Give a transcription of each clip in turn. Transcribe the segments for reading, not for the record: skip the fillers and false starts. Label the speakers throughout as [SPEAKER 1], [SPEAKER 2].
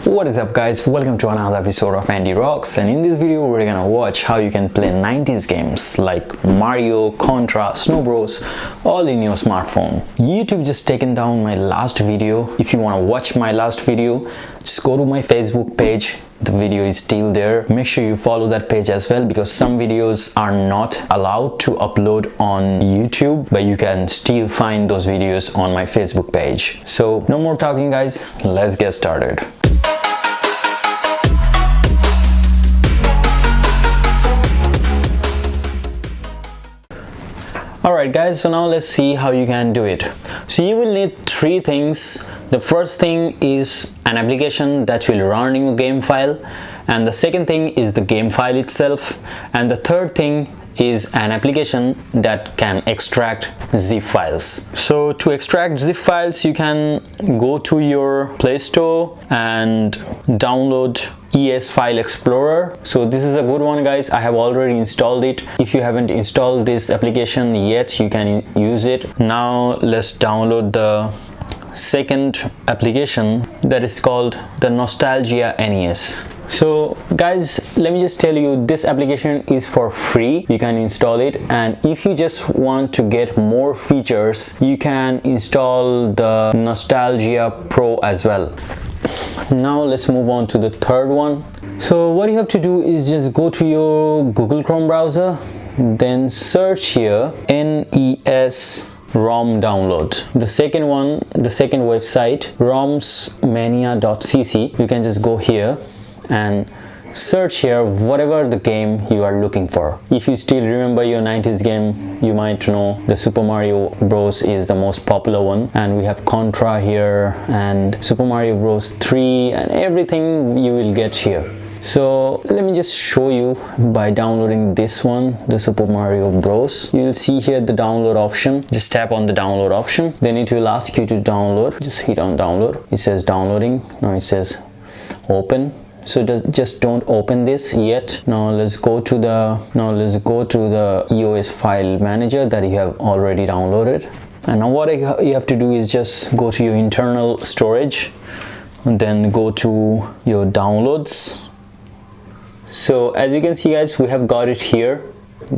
[SPEAKER 1] What is up guys, welcome to another episode of Andy Rocks, and in this video we're gonna watch how you can play 90s games like Mario, Contra, Snow Bros all in your smartphone. YouTube just taken down my last video. If you want to watch my last video, just go to my Facebook page. The video is still there. Make sure you follow that page as well, because some videos are not allowed to upload on YouTube, but you can still find those videos on my Facebook page. So no more talking guys, let's get started. Alright guys, so now let's see how you can do it. So you will need three things. The first thing is an application that will run your game file, and the second thing is the game file itself, and the third thing is an application that can extract zip files. So to extract zip files, you can go to your Play Store and download ES File Explorer. So this is a good one guys, I have already installed it. If you haven't installed this application yet, you can use it. Now let's download the second application, that is called the Nostalgia NES. So guys, let me just tell you, this application is for free. You can install it, and if you just want to get more features, you can install the Nostalgia Pro as well. Now let's move on to the third one. So what you have to do is just go to your Google Chrome browser, then search here NES ROM download. The second one, the second website, romsmania.cc. You can just go here and search here whatever the game you are looking for. If you still remember your 90s game, you might know the Super Mario Bros is the most popular one, and we have Contra here and Super Mario Bros 3 and everything you will get here. So let me just show you by downloading this one, the Super Mario Bros. You will see here the download option. Just tap on the download option, then it will ask you to download. Just hit on download. It says downloading. Now it says open. So just don't open this yet. Now let's go to the EOS file manager that you have already downloaded. And now what you have to do is just go to your internal storage and then go to your downloads. So as you can see guys, we have got it here.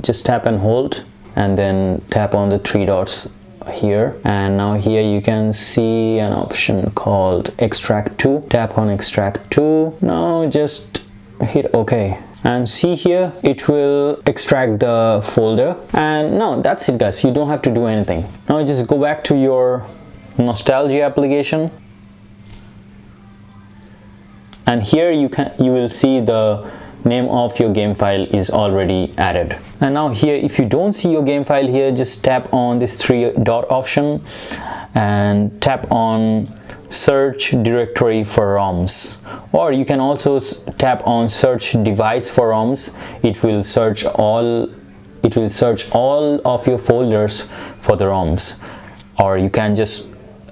[SPEAKER 1] Just tap and hold and then tap on the three dots here, and now here you can see an option called extract to. Tap on extract to. Now just hit OK, and see here it will extract the folder. And now that's it guys, you don't have to do anything. Now just go back to your Nostalgia application, and here you will see the name of your game file is already added. And now here, if you don't see your game file here, just tap on this three dot option and tap on search directory for ROMs, or you can also tap on search device for ROMs. It will search all of your folders for the ROMs, or you can just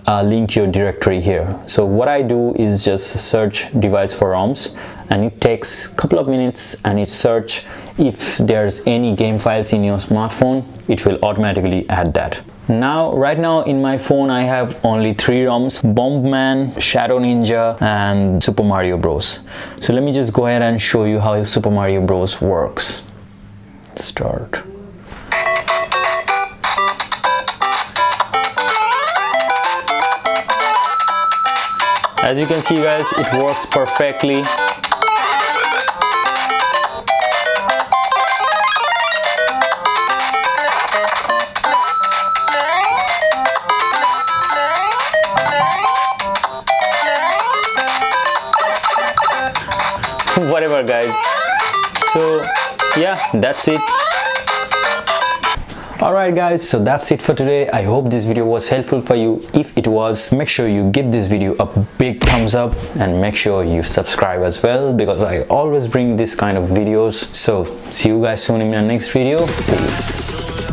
[SPEAKER 1] link your directory here. So what I do is just search device for ROMs, and it takes a couple of minutes, and it search if there's any game files in your smartphone. It will automatically add that. Now right now in my phone I have only three ROMs: Bombman, Shadow Ninja and Super Mario Bros. So let me just go ahead and show you how Super Mario Bros works. Start. As you can see guys, it works perfectly. Whatever guys. So yeah, that's it. Alright guys, so that's it for today. I hope this video was helpful for you. If it was, make sure you give this video a big thumbs up, and make sure you subscribe as well, because I always bring this kind of videos. So see you guys soon in my next video. Peace.